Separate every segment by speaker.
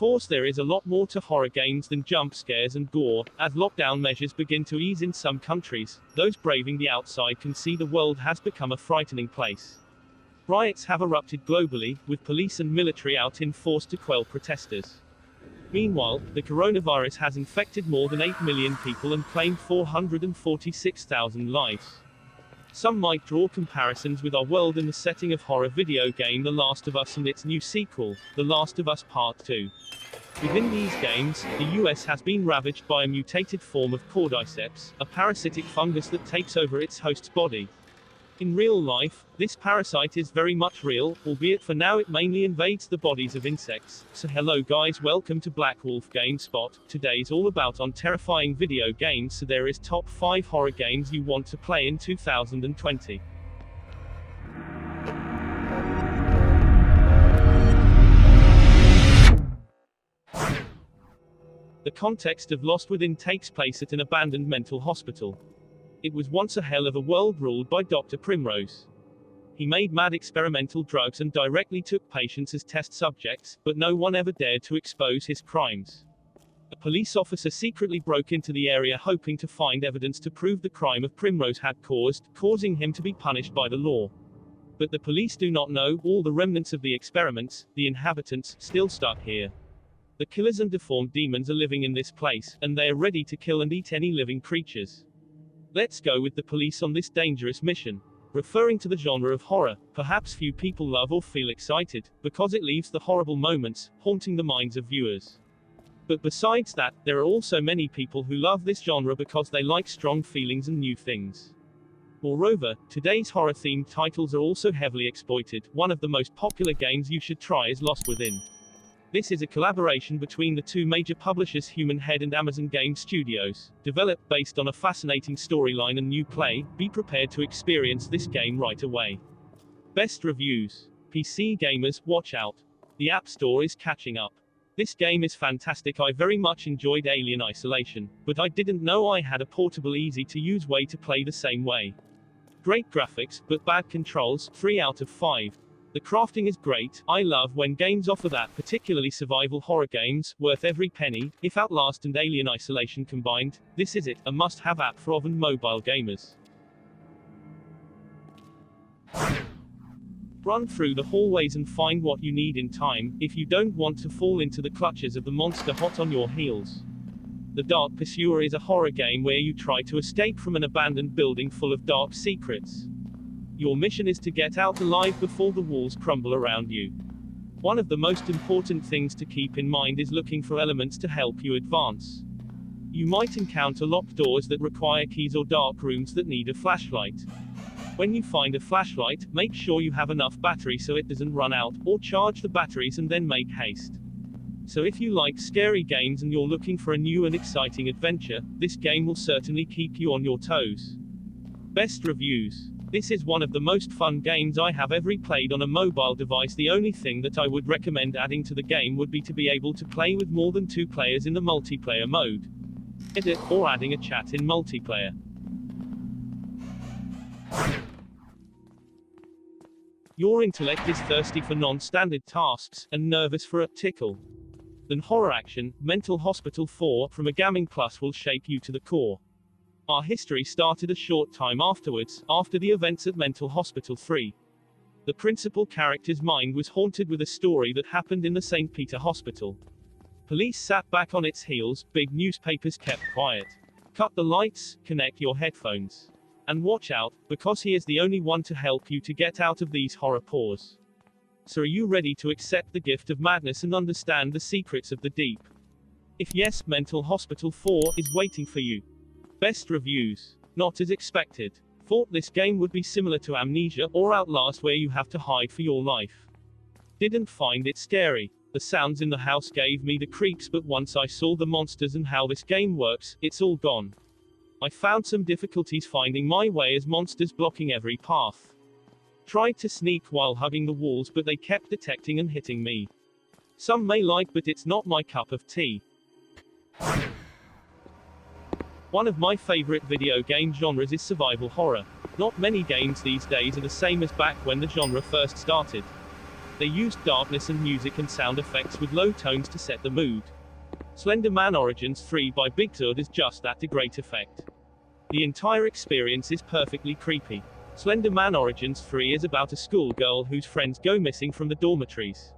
Speaker 1: course, there is a lot more to horror games than jump scares and gore. As lockdown measures begin to ease in some countries, those braving the outside can see the world has become a frightening place. Riots have erupted globally, with police and military out in force to quell protesters. Meanwhile, the coronavirus has infected more than 8 million people and claimed 446,000 lives. Some might draw comparisons with our world in the setting of horror video game The Last of Us and its new sequel, The Last of Us Part 2. Within these games, the US has been ravaged by a mutated form of cordyceps, a parasitic fungus that takes over its host's body. In real life, this parasite is very much real, albeit for now it mainly invades the bodies of insects. So hello guys, welcome to Black Wolf GameSpot. Today's all about on terrifying video games, so there is top 5 horror games you want to play in 2020. The context of Lost Within takes place at an abandoned mental hospital. It was once a hell of a world ruled by Dr. Primrose. He made mad experimental drugs and directly took patients as test subjects, but no one ever dared to expose his crimes. A police officer secretly broke into the area hoping to find evidence to prove the crime of Primrose had causing him to be punished by the law. But the police do not know all the remnants of the experiments, the inhabitants, still stuck here. The killers and deformed demons are living in this place, and they are ready to kill and eat any living creatures. Let's go with the police on this dangerous mission. Referring to the genre of horror, perhaps few people love or feel excited, because it leaves the horrible moments, haunting the minds of viewers. But besides that, there are also many people who love this genre because they like strong feelings and new things. Moreover, today's horror-themed titles are also heavily exploited. One of the most popular games you should try is Lost Within. This is a collaboration between the two major publishers Human Head and Amazon Game Studios. Developed based on a fascinating storyline and new play, be prepared to experience this game right away. Best reviews. PC gamers, watch out. The App Store is catching up. This game is fantastic. I very much enjoyed Alien Isolation, but I didn't know I had a portable easy-to-use way to play the same way. Great graphics, but bad controls, 3 out of 5. The crafting is great. I love when games offer that, particularly survival horror games, worth every penny. If Outlast and Alien Isolation combined, this is it, a must-have app for oven mobile gamers. Run through the hallways and find what you need in time, if you don't want to fall into the clutches of the monster hot on your heels. The Dark Pursuer is a horror game where you try to escape from an abandoned building full of dark secrets. Your mission is to get out alive before the walls crumble around you. One of the most important things to keep in mind is looking for elements to help you advance. You might encounter locked doors that require keys or dark rooms that need a flashlight. When you find a flashlight, make sure you have enough battery so it doesn't run out, or charge the batteries and then make haste. So if you like scary games and you're looking for a new and exciting adventure, this game will certainly keep you on your toes. Best reviews. This is one of the most fun games I have ever played on a mobile device. The only thing that I would recommend adding to the game would be to be able to play with more than 2 players in the multiplayer mode. Edit, or adding a chat in multiplayer. Your intellect is thirsty for non-standard tasks, and nervous for a tickle. Then horror action, Mental Hospital 4, from a Gaming Plus will shake you to the core. Our history started a short time afterwards, after the events at Mental Hospital 3. The principal character's mind was haunted with a story that happened in the St. Peter Hospital. Police sat back on its heels, big newspapers kept quiet. Cut the lights, connect your headphones. And watch out, because he is the only one to help you to get out of these horror paws. So are you ready to accept the gift of madness and understand the secrets of the deep? If yes, Mental Hospital 4 is waiting for you. Best reviews. Not as expected. Thought this game would be similar to Amnesia or Outlast where you have to hide for your life. Didn't find it scary. The sounds in the house gave me the creeps, but once I saw the monsters and how this game works, it's all gone. I found some difficulties finding my way as monsters blocking every path. Tried to sneak while hugging the walls, but they kept detecting and hitting me. Some may like, but it's not my cup of tea. One of my favorite video game genres is survival horror. Not many games these days are the same as back when the genre first started. They used darkness and music and sound effects with low tones to set the mood. Slenderman Origins 3 by BWGAMESPOT is just that, a great effect. The entire experience is perfectly creepy. Slenderman Origins 3 is about a schoolgirl whose friends go missing from the dormitories.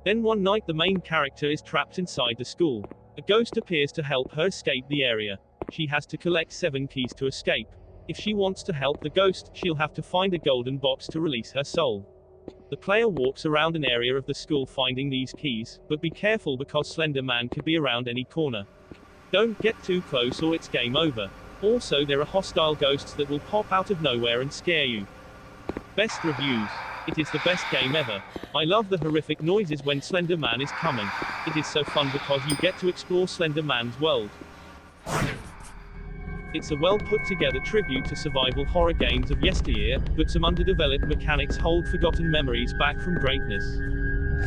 Speaker 1: Then one night the main character is trapped inside the school. A ghost appears to help her escape the area. She has to collect 7 keys to escape. If she wants to help the ghost, she'll have to find a golden box to release her soul. The player walks around an area of the school finding these keys, but be careful because Slenderman could be around any corner. Don't get too close or it's game over. Also, there are hostile ghosts that will pop out of nowhere and scare you. Best reviews. It is the best game ever. I love the horrific noises when Slenderman is coming. It is so fun because you get to explore Slenderman's world. It's a well put together tribute to survival horror games of yesteryear, but some underdeveloped mechanics hold forgotten memories back from greatness.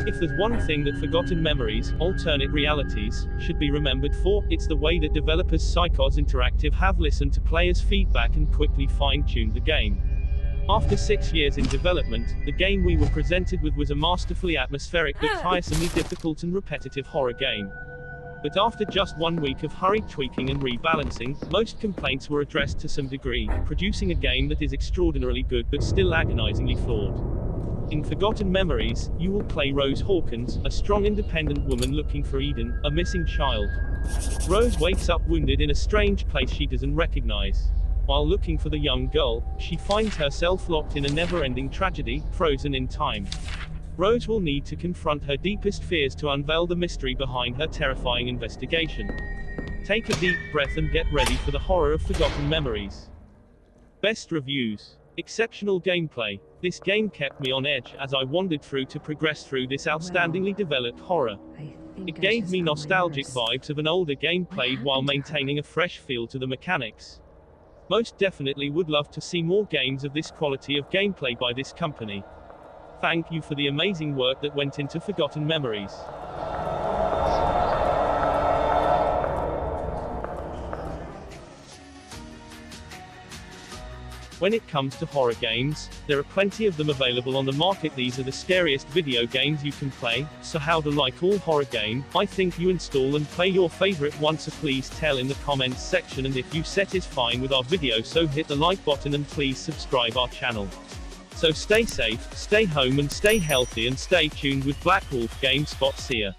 Speaker 1: If there's one thing that Forgotten Memories, alternate realities, should be remembered for, it's the way that developers Psychos Interactive have listened to players' feedback and quickly fine-tuned the game. After 6 years in development, the game we were presented with was a masterfully atmospheric but tiresomely difficult and repetitive horror game. But after just 1 week of hurried tweaking and rebalancing, most complaints were addressed to some degree, producing a game that is extraordinarily good but still agonizingly flawed. In Forgotten Memories, you will play Rose Hawkins, a strong independent woman looking for Eden, a missing child. Rose wakes up wounded in a strange place she doesn't recognize. While looking for the young girl, she finds herself locked in a never-ending tragedy, frozen in time. Rose will need to confront her deepest fears to unveil the mystery behind her terrifying investigation. Take a deep breath and get ready for the horror of Forgotten Memories. Best reviews. Exceptional gameplay. This game kept me on edge as I wandered through to progress through this outstandingly developed horror. It gave me nostalgic vibes of an older game played while maintaining a fresh feel to the mechanics. Most definitely would love to see more games of this quality of gameplay by this company. Thank you for the amazing work that went into Forgotten Memories. When it comes to horror games, there are plenty of them available on the market. These are the scariest video games you can play, so how to like all horror game, I think you install and play your favorite one, so please tell in the comments section, and if you satisfying with our video, so hit the like button and please subscribe our channel. So stay safe, stay home and stay healthy and stay tuned with BWGAMESPOT. See ya.